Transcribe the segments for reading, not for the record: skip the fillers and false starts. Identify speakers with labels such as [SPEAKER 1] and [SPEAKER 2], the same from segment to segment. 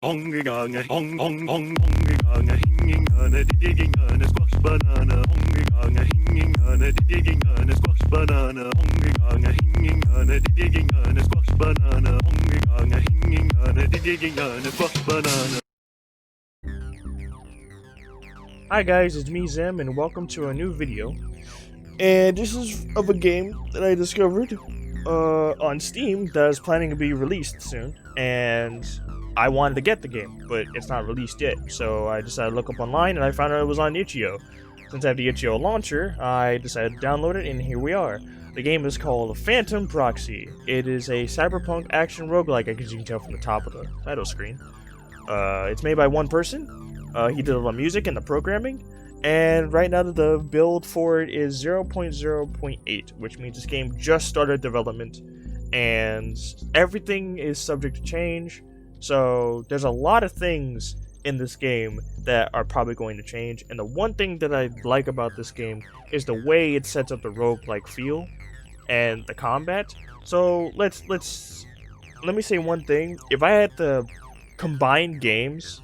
[SPEAKER 1] Hongigange, hong hong hong hongigange, hingingane, digingane, squash banana, hongigange, hingingane, digingane, squash banana, hongigange, hingingane, digingane, squash banana, hongigange, hingingane, digingane, squash banana.
[SPEAKER 2] Hi guys, it's me Zim and welcome to a new video. And this is of a game that I discovered on Steam that is planning to be released soon. And I wanted to get the game, but it's not released yet. So I decided to look up online and I found out it was on itch.io. Since I have the itch.io launcher, I decided to download it and here we are. The game is called Phantom Proxy. It is a cyberpunk action roguelike, as you can tell from the top of the title screen. It's made by one person. He did all the music and the programming, and right now the build for it is 0.0.8, which means this game just started development, and everything is subject to change, so there's a lot of things in this game that are probably going to change, and the one thing that I like about this game is the way it sets up the roguelike feel and the combat. So let me say one thing. If I had to combine games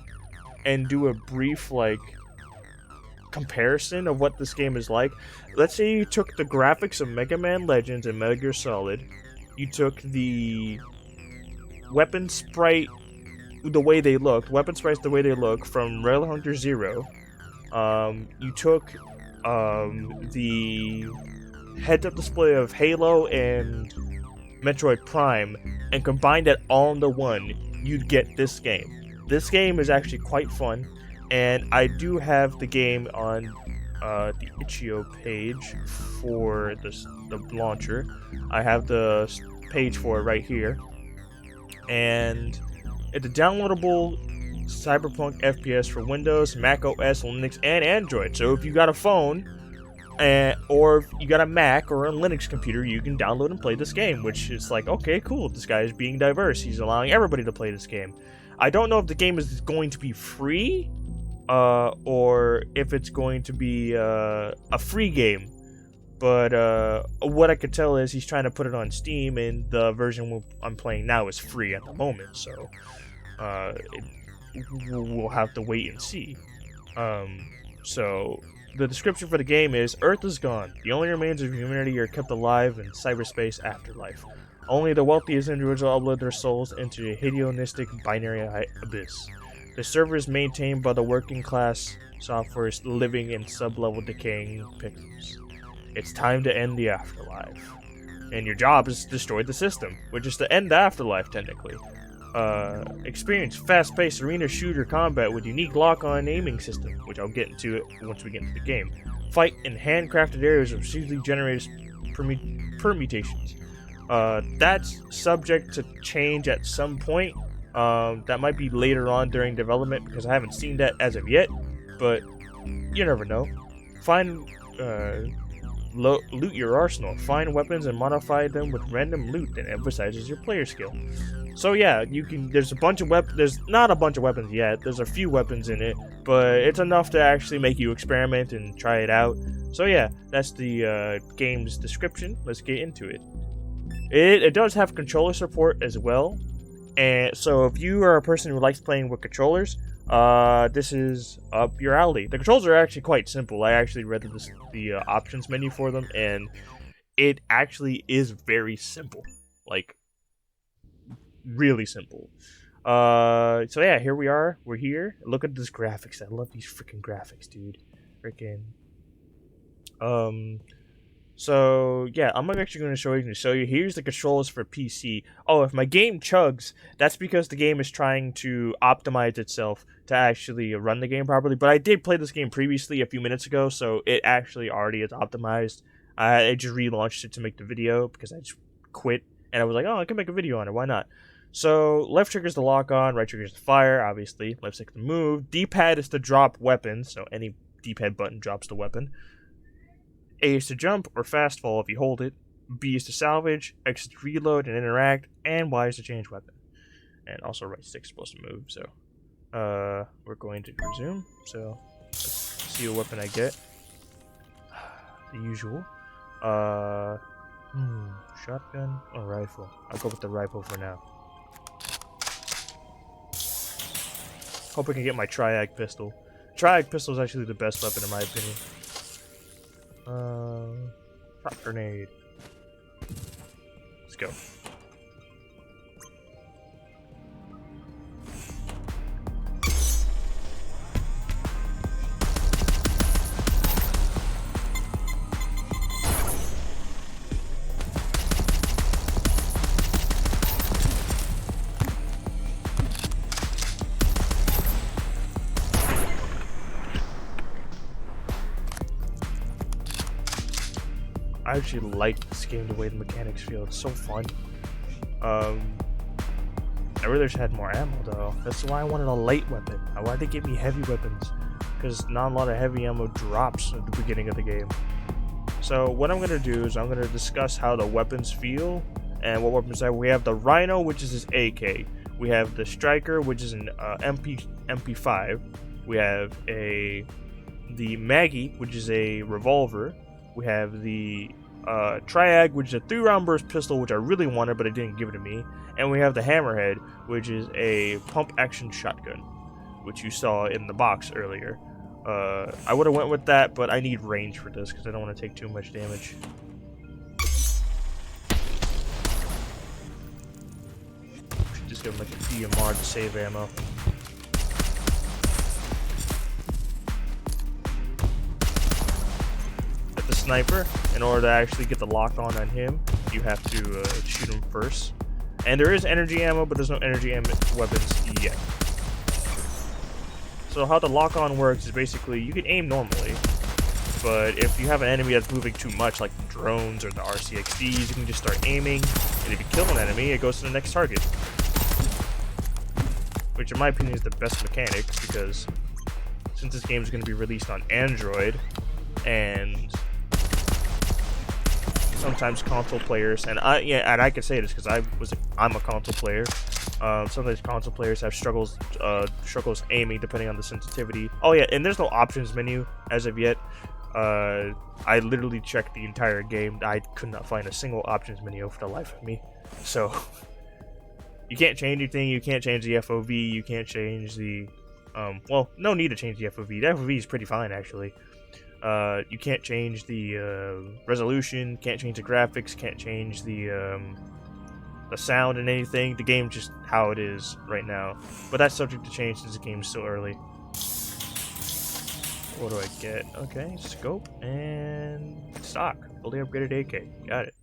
[SPEAKER 2] and do a brief comparison of what this game is like. Let's say you took the graphics of Mega Man Legends and Metal Gear Solid, you took the weapon sprite, the way they looked, weapon sprites the way they look from Rail Hunter Zero. You took the heads-up display of Halo and Metroid Prime and combined that all into one, you'd get this game. This game is actually quite fun, and I do have the game on the itch.io page for the launcher. I have the page for it right here, and it's a downloadable cyberpunk FPS for Windows, Mac OS, Linux, and Android. So if you got a phone, or if you got a Mac or a Linux computer, you can download and play this game, which is like, okay, cool, this guy is being diverse. He's allowing everybody to play this game. I don't know if the game is going to be free, or if it's going to be a free game. But what I could tell is he's trying to put it on Steam, and the version I'm playing now is free at the moment. So we'll have to wait and see. So the description for the game is: Earth is gone. The only remains of humanity are kept alive in cyberspace afterlife. Only the wealthiest individuals upload their souls into a hedonistic binary abyss. The server is maintained by the working class softwares living in sub-level decaying pixels. It's time to end the afterlife. And your job is to destroy the system, which is to end the afterlife, technically. Experience fast-paced arena shooter combat with unique lock-on aiming system, which I'll get into it once we get into the game. Fight in handcrafted areas of procedurally generated permutations. That's subject to change at some point. That might be later on during development because I haven't seen that as of yet, but you never know. Find, loot your arsenal. Find weapons and modify them with random loot that emphasizes your player skill. So yeah, there's a bunch of there's not a bunch of weapons yet, there's a few weapons in it, but it's enough to actually make you experiment and try it out. So yeah, that's the game's description. Let's get into it. It does have controller support as well, and so if you are a person who likes playing with controllers, this is up your alley. The controls are actually quite simple. I actually read the options menu for them, and it actually is very simple, like really simple. So yeah, here we are. We're here. Look at this graphics. I love these freaking graphics, dude. Freaking. So yeah, I'm actually going to show you. Here's the controls for PC. Oh, if my game chugs, that's because the game is trying to optimize itself to actually run the game properly. But I did play this game previously a few minutes ago, so it actually already is optimized. I just relaunched it to make the video because I just quit, and I was like, oh, I can make a video on it. Why not? So left trigger is the lock on, right trigger is the fire, obviously. Left stick to move. D-pad is to drop weapons, so any D-pad button drops the weapon. A is to jump or fast fall if you hold it. B is to salvage, X is to reload and interact, and Y is to change weapon. And also right stick is supposed to move, so we're going to resume. So let's see what weapon I get. The usual. Shotgun or rifle? I'll go with the rifle for now. Hope I can get my triag pistol. Triag pistol is actually the best weapon in my opinion. Shot grenade. Let's go. I actually like this game the way the mechanics feel. It's so fun. I really wish I had more ammo though. That's why I wanted a light weapon. Why they give me heavy weapons? Because not a lot of heavy ammo drops at the beginning of the game. So what I'm gonna do is I'm gonna discuss how the weapons feel and what weapons I have. We have the Rhino, which is his AK. We have the Striker, which is an MP5. We have the Maggie, which is a revolver. We have the Triag, which is a 3-round burst pistol, which I really wanted, but it didn't give it to me. And we have the Hammerhead, which is a pump-action shotgun, which you saw in the box earlier. I would have went with that, but I need range for this because I don't want to take too much damage. Just give him like a DMR to save ammo. Sniper, in order to actually get the lock on him, you have to shoot him first. And there is energy ammo, but there's no energy weapons yet. So how the lock on works is basically you can aim normally, but if you have an enemy that's moving too much, like the drones or the RCXDs, you can just start aiming, and if you kill an enemy, it goes to the next target. Which in my opinion is the best mechanic, because since this game is going to be released on Android, and sometimes console players, and I can say this because I'm a console player. Sometimes console players have struggles aiming depending on the sensitivity. Oh yeah, and there's no options menu as of yet. I literally checked the entire game. I could not find a single options menu for the life of me. So you can't change anything. You can't change the FOV. You can't change the well, no need to change the FOV. The FOV is pretty fine actually. You can't change the resolution, can't change the graphics, can't change the sound and anything. The game's just how it is right now. But that's subject to change since the game's still early. What do I get? Okay, scope and stock. Fully upgraded AK. Got it.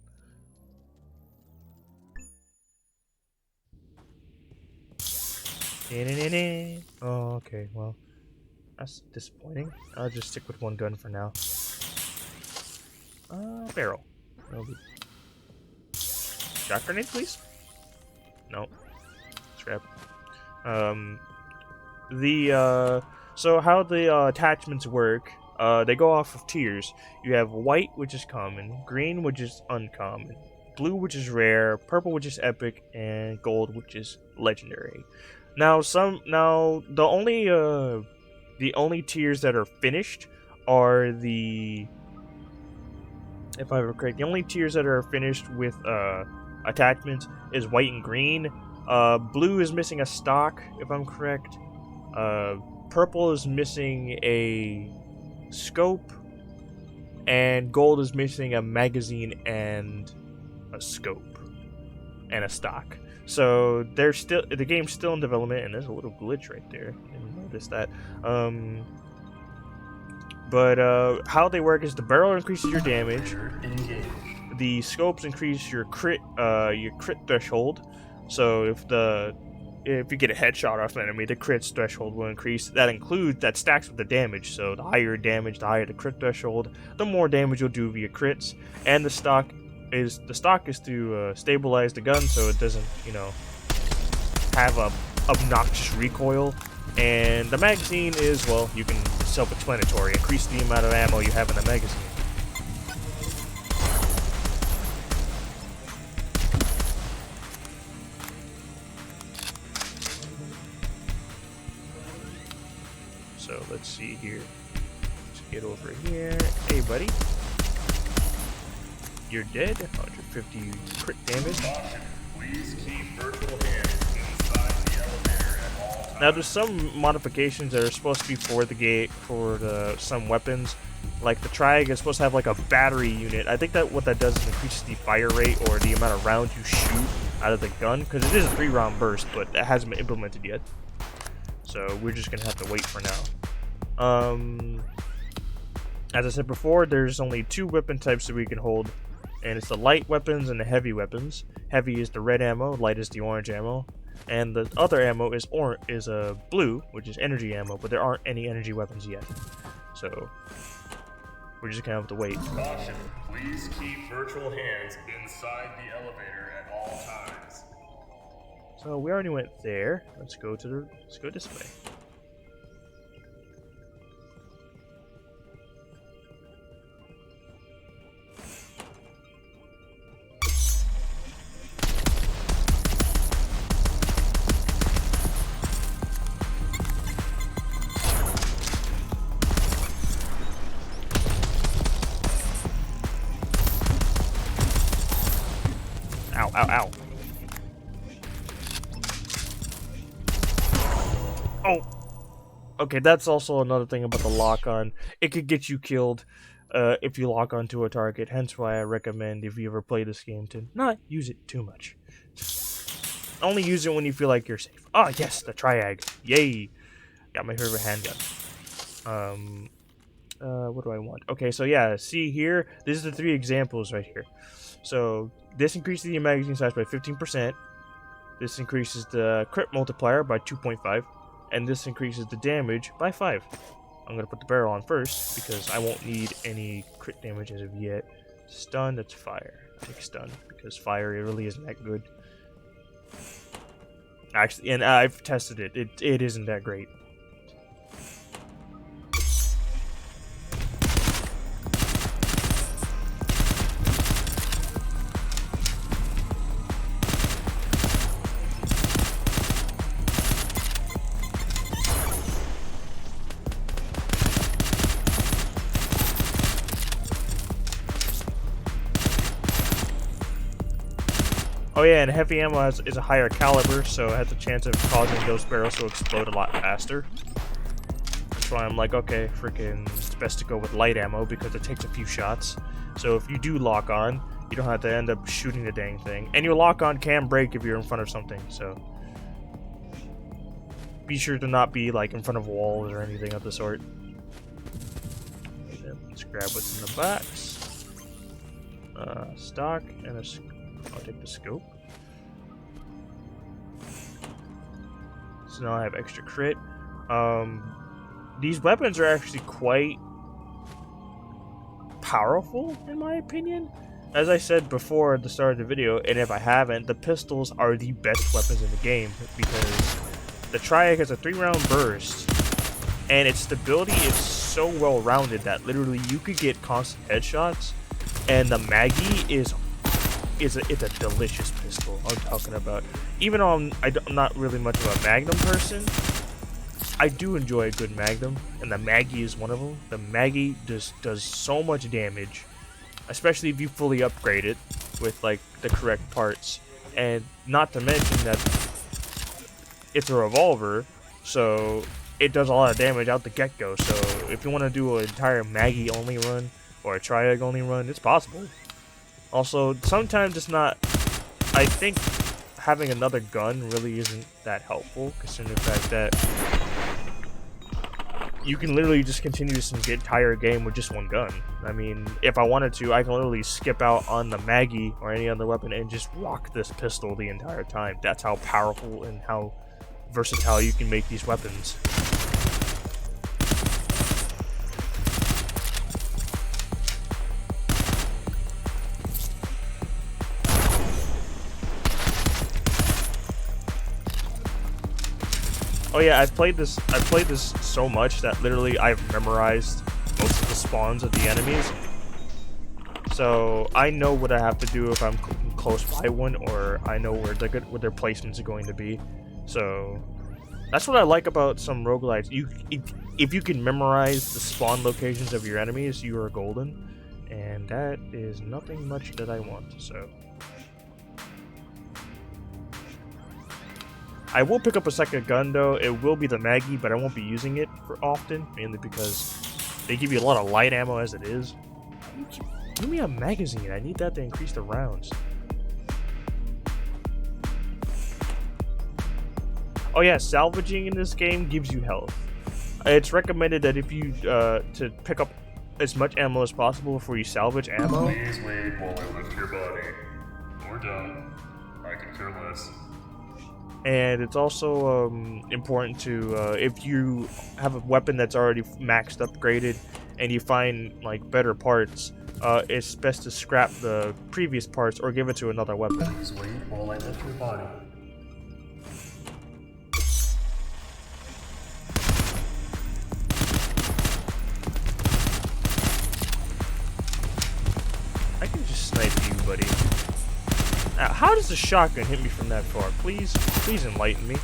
[SPEAKER 2] Oh, okay, well. That's disappointing. I'll just stick with one gun for now. Barrel. Shot grenade, please? No. Scrap. So how the attachments work, they go off of tiers. You have white, which is common, green, which is uncommon, blue, which is rare, purple, which is epic, and gold, which is legendary. Now the only tiers that are finished are the, if I remember correct, the only tiers that are finished with attachments is white and green. Blue is missing a stock, if I'm correct. Purple is missing a scope, and gold is missing a magazine and a scope and a stock. So the game's still in development, and there's a little glitch right there. Didn't notice that. But how they work is the barrel increases your damage. The scopes increase your crit threshold. So if you get a headshot off an enemy, the crit threshold will increase. That stacks with the damage. So the higher damage, the higher the crit threshold, the more damage you'll do via crits. And the stock is to stabilize the gun so it doesn't, have a obnoxious recoil. And the magazine is, well, you can self-explanatory. Increase the amount of ammo you have in the magazine. So let's see here. Let's get over here. Hey, buddy. You're dead. 150 crit damage.
[SPEAKER 3] Please keep virtual hands inside the elevator at all times.
[SPEAKER 2] Now, there's some modifications that are supposed to be for some weapons. Like the Triag is supposed to have like a battery unit. I think that what that does is increases the fire rate or the amount of rounds you shoot out of the gun, because it is a 3-round burst, but it hasn't been implemented yet. So we're just gonna have to wait for now. As I said before, there's only 2 weapon types that we can hold, and it's the light weapons and the heavy weapons. Heavy is the red ammo, light is the orange ammo, and the other ammo is blue, which is energy ammo, but there aren't any energy weapons yet. So we're just gonna have to wait.
[SPEAKER 3] Caution, please keep virtual hands inside the elevator at all times.
[SPEAKER 2] So we already went there. Let's go this way. Ow, ow, ow. Oh! Okay, that's also another thing about the lock-on. It could get you killed if you lock onto a target, hence why I recommend, if you ever play this game, to not use it too much. Only use it when you feel like you're safe. Ah, yes, the Triag. Yay! Got my favorite handgun. What do I want? Okay, so yeah, see here, this is the 3 examples right here. So, this increases the magazine size by 15%. This increases the crit multiplier by 2.5. And this increases the damage by 5. I'm going to put the barrel on first, because I won't need any crit damage as of yet. Stun, that's fire. Take stun, because fire, it really isn't that good. Actually, and I've tested it. It isn't that great. Oh yeah, and heavy ammo is a higher caliber, so it has a chance of causing those barrels to explode a lot faster. That's why I'm like, okay, freaking, it's best to go with light ammo because it takes a few shots. So if you do lock on, you don't have to end up shooting the dang thing. And your lock on can break if you're in front of something, so be sure to not be like in front of walls or anything of the sort. Let's grab what's in the box. Stock and I'll take the scope. So now I have extra crit. These weapons are actually quite powerful, in my opinion. As I said before at the start of the video, and if I haven't, the pistols are the best weapons in the game, because the Triac has a 3-round burst, and its stability is so well rounded that literally you could get constant headshots, and the Maggie is it's a delicious pistol. I'm talking about. Even though I'm not really much of a Magnum person, I do enjoy a good Magnum, and the Maggie is one of them. The Maggie does so much damage, especially if you fully upgrade it with like the correct parts, and not to mention that it's a revolver, so it does a lot of damage out the get-go. So if you want to do an entire Maggie only run or a Triag only run, it's possible. Also, sometimes it's not. I think having another gun really isn't that helpful, considering the fact that you can literally just continue this entire game with just one gun. I mean, if I wanted to, I can literally skip out on the Maggie or any other weapon and just rock this pistol the entire time. That's how powerful and how versatile you can make these weapons. Oh yeah, I've played this so much that literally I've memorized most of the spawns of the enemies. So I know what I have to do if I'm close by one, or I know where their placements are going to be. So that's what I like about some roguelites. If you can memorize the spawn locations of your enemies, you are golden. And that is nothing much that I want, so. I will pick up a second gun though. It will be the Maggie, but I won't be using it for often, mainly because they give you a lot of light ammo as it is. Give me a magazine. I need that to increase the rounds. Oh yeah, salvaging in this game gives you health. It's recommended that if you to pick up as much ammo as possible before you salvage ammo.
[SPEAKER 3] Please wait while I lift your body. We're done. I could care less.
[SPEAKER 2] And it's also important to, if you have a weapon that's already maxed upgraded and you find like better parts, it's best to scrap the previous parts or give it to another weapon.
[SPEAKER 3] Please wait while I lift your body.
[SPEAKER 2] I can just snipe you, buddy. How does the shotgun hit me from that far? Please enlighten me.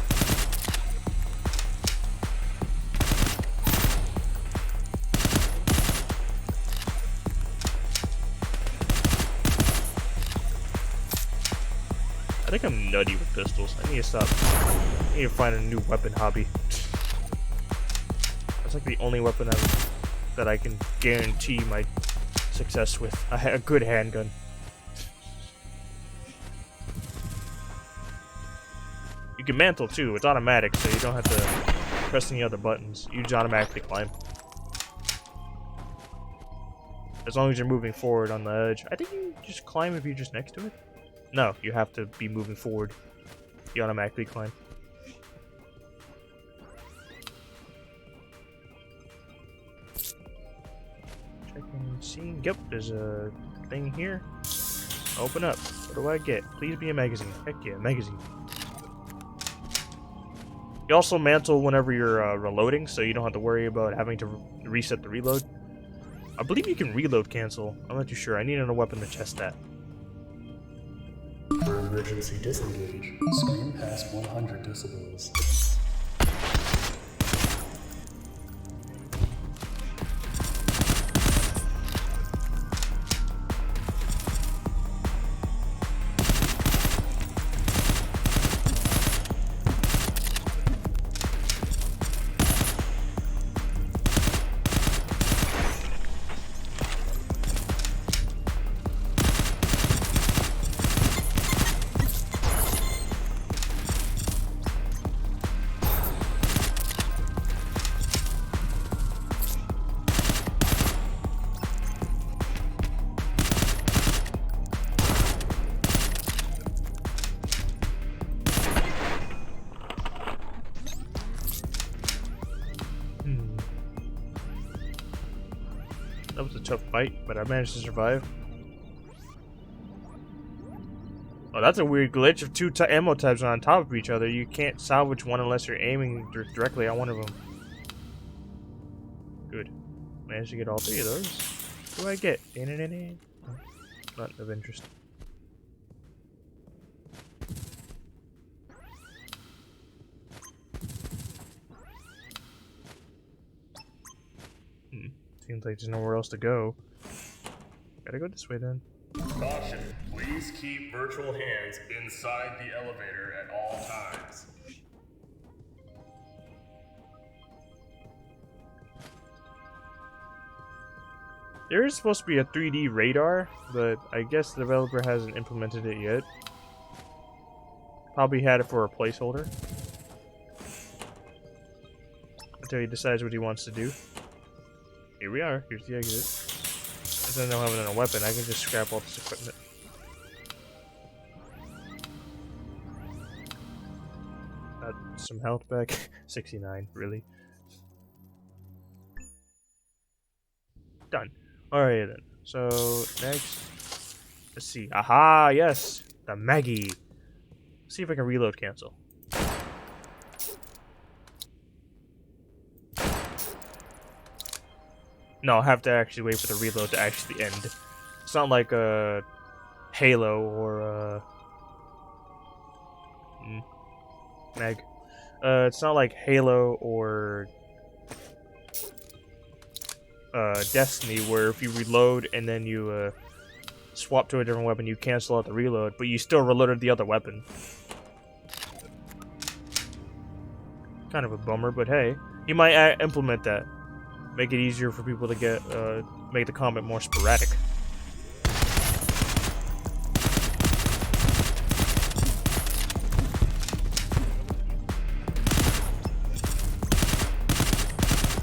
[SPEAKER 2] I think I'm nutty with pistols. I need to stop. I need to find a new weapon hobby. That's like the only weapon that I can guarantee my success with. A good handgun. You can mantle too. It's automatic, so you don't have to press any other buttons. You just automatically climb. As long as you're moving forward on the edge. I think you just climb if you're just next to it. No, you have to be moving forward. You automatically climb. Checking, seeing. Yep, there's a thing here. Open up. What do I get? Please be a magazine. Heck yeah, magazine. You also mantle whenever you're reloading, so you don't have to worry about having to reset the reload. I believe you can reload cancel. I'm not too sure. I need a weapon to test that.
[SPEAKER 3] For emergency disengage, scream past 100 decibels.
[SPEAKER 2] That was a tough fight, but I managed to survive. Oh, that's a weird glitch. If two ammo tabs are on top of each other, you can't salvage one unless you're aiming directly on one of them. Good. Managed to get all three of those. What do I get? Not of interest. Seems like there's nowhere else to go. Gotta go this way then.
[SPEAKER 3] Caution, please keep virtual hands inside the elevator at all times.
[SPEAKER 2] There is supposed to be a 3D radar, but I guess the developer hasn't implemented it yet. Probably had it for a placeholder. Until he decides what he wants to do. Here we are. Here's the exit. Since I don't have a weapon, I can just scrap all this equipment. Got some health back. 69, really. Done. Alright then. So, next. Let's see. Aha! Yes! The Maggie! Let's see if I can reload cancel. No, I'll have to actually wait for the reload to actually end. It's not like a Halo or a Mag. It's not like Halo or Destiny, where if you reload and then you swap to a different weapon, you cancel out the reload, but you still reloaded the other weapon. Kind of a bummer, but hey, he might implement that. Make it easier for people to get, make the combat more sporadic.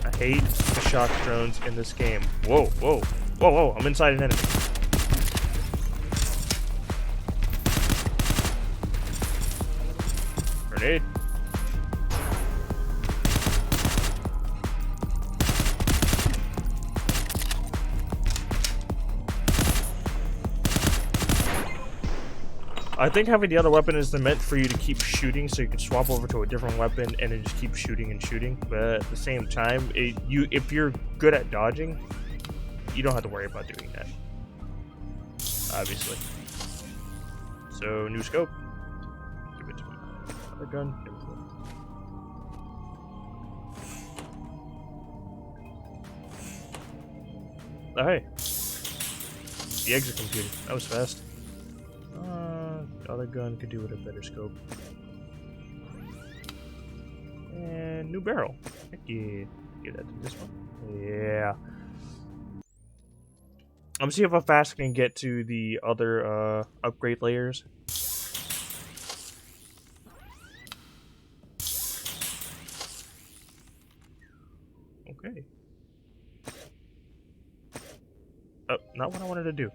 [SPEAKER 2] I hate the shock drones in this game. Whoa, whoa, whoa, whoa, I'm inside an enemy. Grenade. I think having the other weapon is meant for you to keep shooting, so you can swap over to a different weapon and then just keep shooting and shooting. But at the same time, if you're good at dodging, you don't have to worry about doing that. Obviously. So, new scope. Give it to me. Other gun. There we go. Oh, hey. The exit computer. That was fast. The other gun could do with a better scope. And new barrel. Heck yeah. Give that to this one. Yeah. I'm seeing how fast I can get to the other upgrade layers. Okay. Oh, not what I wanted to do.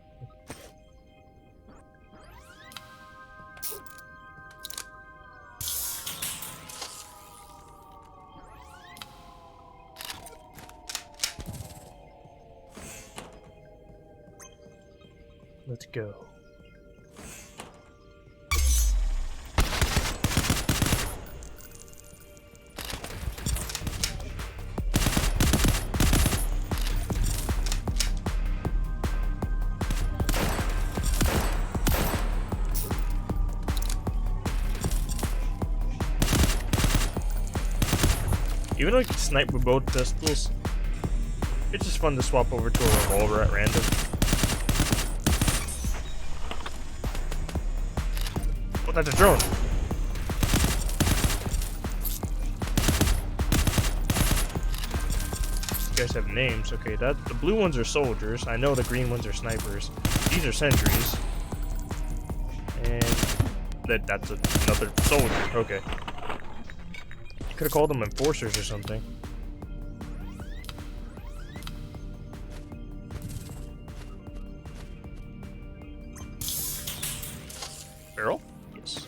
[SPEAKER 2] Let's go. Even though you can snipe with both pistols, it's just fun to swap over to a revolver at random. Oh, that's a drone. These guys have names. Okay, the blue ones are soldiers. I know the green ones are snipers. These are sentries. And that's another soldier. Okay. You could have called them enforcers or something. Barrel? Yes.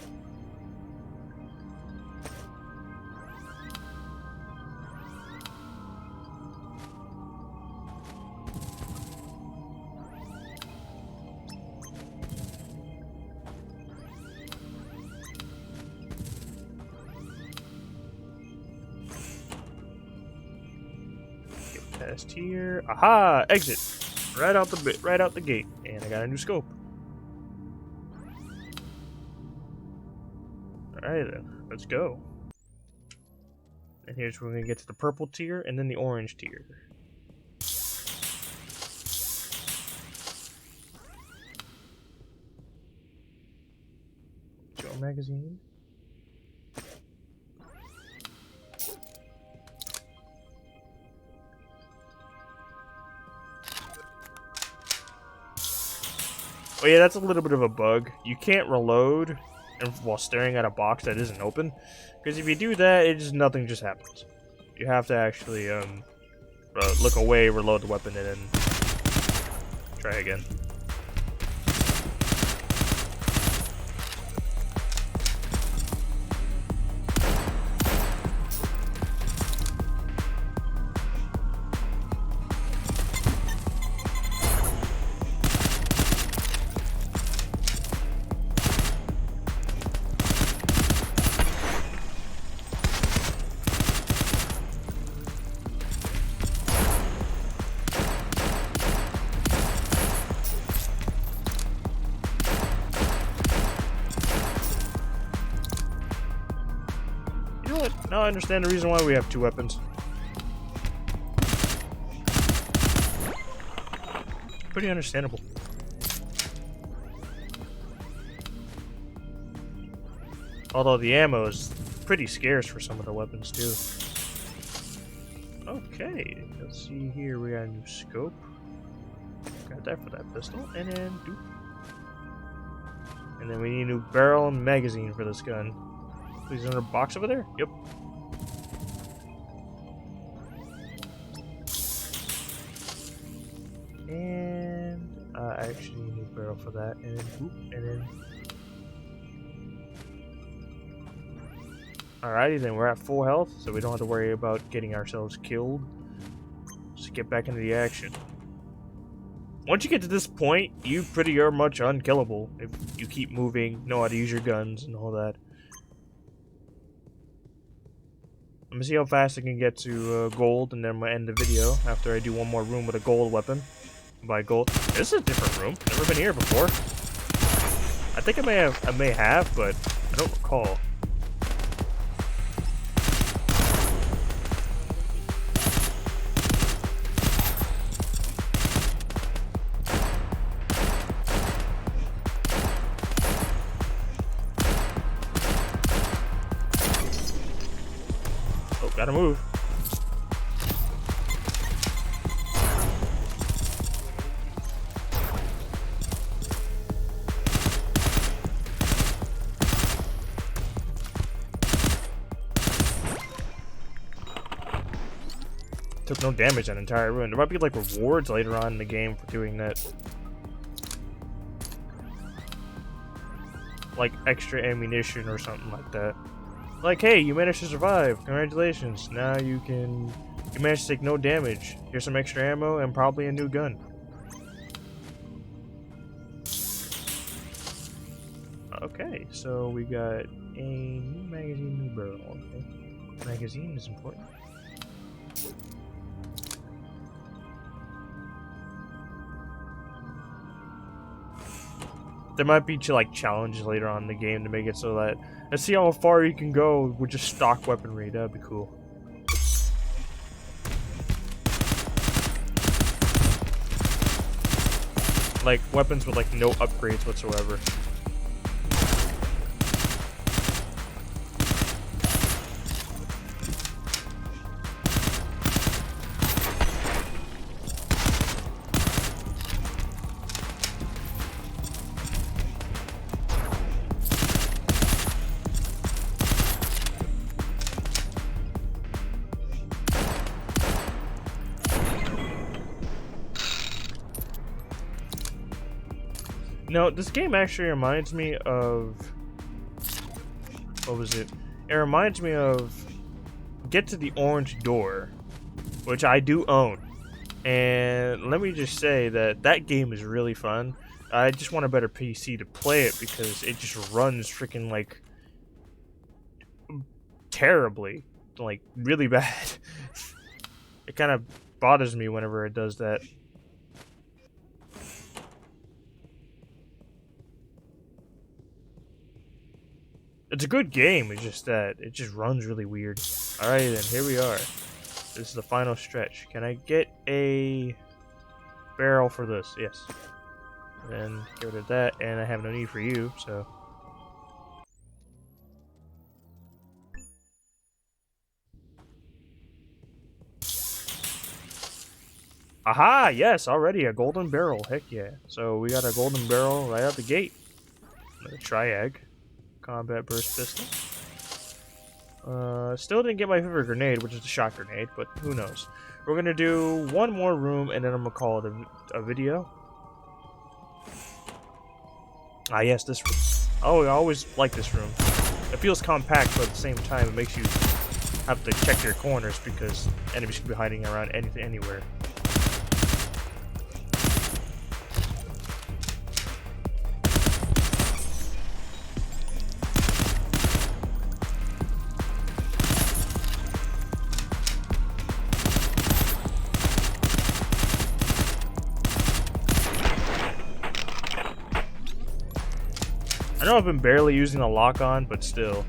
[SPEAKER 2] Get past here. Aha! Exit. Right out the gate, and I got a new scope. Alright then, let's go. And here's where we're gonna get to the purple tier and then the orange tier. Joe magazine. Oh yeah, that's a little bit of a bug. You can't reload while staring at a box that isn't open, because if you do that, nothing just happens. You have to actually look away, reload the weapon, and then try again. You know what? Now I understand the reason why we have two weapons. Pretty understandable. Although the ammo is pretty scarce for some of the weapons too. Okay, let's see here. We got a new scope. Got that for that pistol, and then and then we need a new barrel and magazine for this gun. Please, in a box over there. Yep. And I actually need a new barrel for that, and then. Alrighty, then we're at full health, so we don't have to worry about getting ourselves killed. Just get back into the action. Once you get to this point, you pretty are much unkillable if you keep moving, know how to use your guns and all that. I'm gonna see how fast I can get to gold, and then I'm gonna end the video after I do one more room with a gold weapon. By gold, this is a different room. Never been here before. I think I may have, but I don't recall. Oh, gotta move. Took no damage that entire run. There might be like rewards later on in the game for doing that. Like extra ammunition or something like that. Like, hey, you managed to survive. Congratulations. Now you managed to take no damage. Here's some extra ammo and probably a new gun. Okay, so we got a new magazine, new barrel. Okay. Magazine is important. There might be like challenges later on in the game to make it so that let's see how far you can go with just stock weaponry. That'd be cool. Like weapons with like no upgrades whatsoever. No, this game actually reminds me of... What was it? It reminds me of Get to the Orange Door, which I do own. And let me just say that that game is really fun. I just want a better PC to play it because it just runs freaking like... terribly. Like, really bad. It kind of bothers me whenever it does that. It's a good game, it's just that it just runs really weird. Alright then, here we are. This is the final stretch. Can I get a barrel for this? Yes. Then get rid of that, and I have no need for you, so... Aha! Yes, already a golden barrel. Heck yeah. So we got a golden barrel right out the gate. Another triag. Combat burst pistol. Still didn't get my favorite grenade, which is the shot grenade, but who knows. We're gonna do one more room, and then I'm gonna call it a video. Ah, yes, this room. Oh, I always like this room. It feels compact, but at the same time, it makes you have to check your corners because enemies could be hiding around anything, anywhere. I know I've been barely using the lock-on, but still.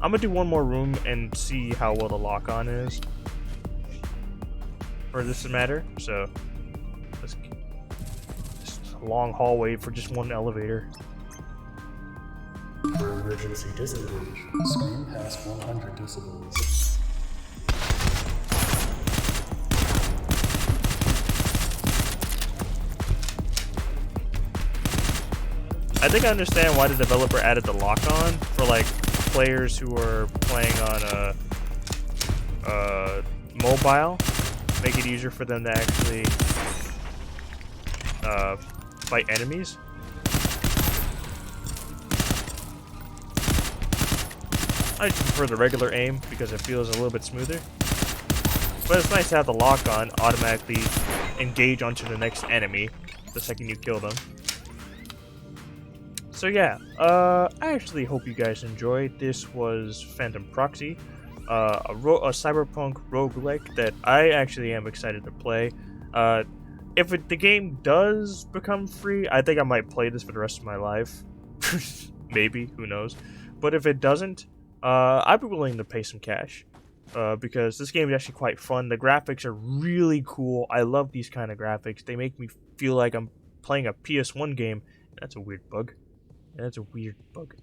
[SPEAKER 2] I'm gonna do one more room and see how well the lock-on is. For this matter, so... Let's... Just a long hallway for just one elevator.
[SPEAKER 4] For emergency disengage, scream past 100 decibels.
[SPEAKER 2] I think I understand why the developer added the lock-on for like players who are playing on a mobile. Make it easier for them to actually fight enemies. I just prefer the regular aim because it feels a little bit smoother. But it's nice to have the lock-on automatically engage onto the next enemy the second you kill them. So yeah, I actually hope you guys enjoyed. This was Phantom Proxy, a cyberpunk roguelike that I actually am excited to play. If the game does become free, I think I might play this for the rest of my life. Maybe, who knows. But if it doesn't, I'd be willing to pay some cash. Because this game is actually quite fun. The graphics are really cool. I love these kind of graphics. They make me feel like I'm playing a PS1 game. That's a weird bug. That's a weird bug.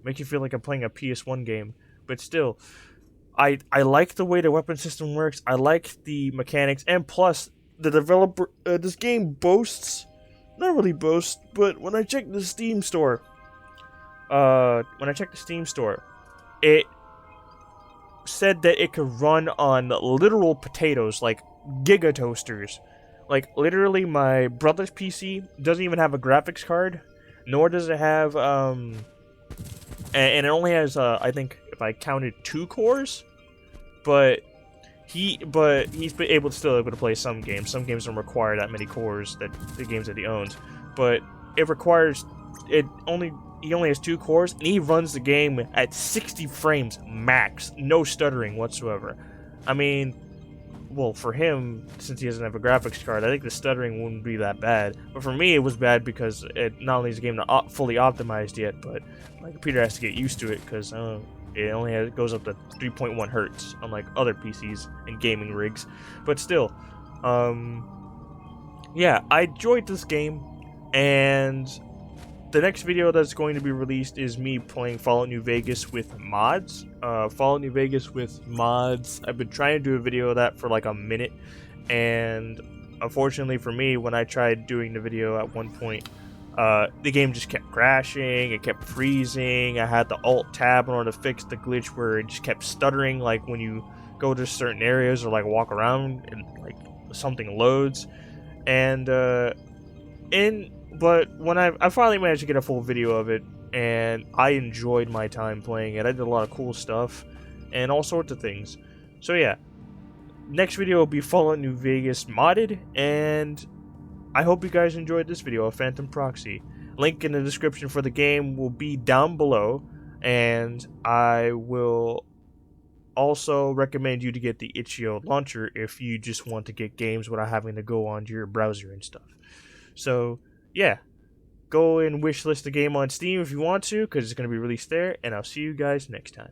[SPEAKER 2] Make you feel like I'm playing a PS1 game, but still, I like the way the weapon system works. I like the mechanics, and plus, the developer. This game boasts, not really boasts, but when I checked the Steam store, it said that it could run on literal potatoes, like giga toasters. Like literally, my brother's PC doesn't even have a graphics card. Nor does it have, and it only has, I think, if I counted 2 cores, but he's been able to play some games. Some games don't require that many cores, that the games that he owns, but it requires, he only has 2 cores, and he runs the game at 60 frames max, no stuttering whatsoever. I mean, well, for him, since he doesn't have a graphics card, I think the stuttering wouldn't be that bad. But for me, it was bad because it not only is the game not fully optimized yet, but my computer has to get used to it because it only goes up to 3.1 hertz, unlike other PCs and gaming rigs. But still, yeah, I enjoyed this game, and the next video that's going to be released is me playing Fallout New Vegas with mods. Fallout New Vegas with mods. I've been trying to do a video of that for like a minute, and unfortunately for me, when I tried doing the video at one point, the game just kept crashing, it kept freezing. I had the Alt-Tab in order to fix the glitch where it just kept stuttering, like when you go to certain areas or like walk around and like something loads. And but when I finally managed to get a full video of it, and I enjoyed my time playing it. I did a lot of cool stuff and all sorts of things. So yeah, next video will be Fallout New Vegas modded, and I hope you guys enjoyed this video of Phantom Proxy. Link in the description for the game will be down below, and I will also recommend you to get the itch.io launcher if you just want to get games without having to go onto your browser and stuff. So yeah, go and wishlist the game on Steam if you want to, because it's going to be released there, and I'll see you guys next time.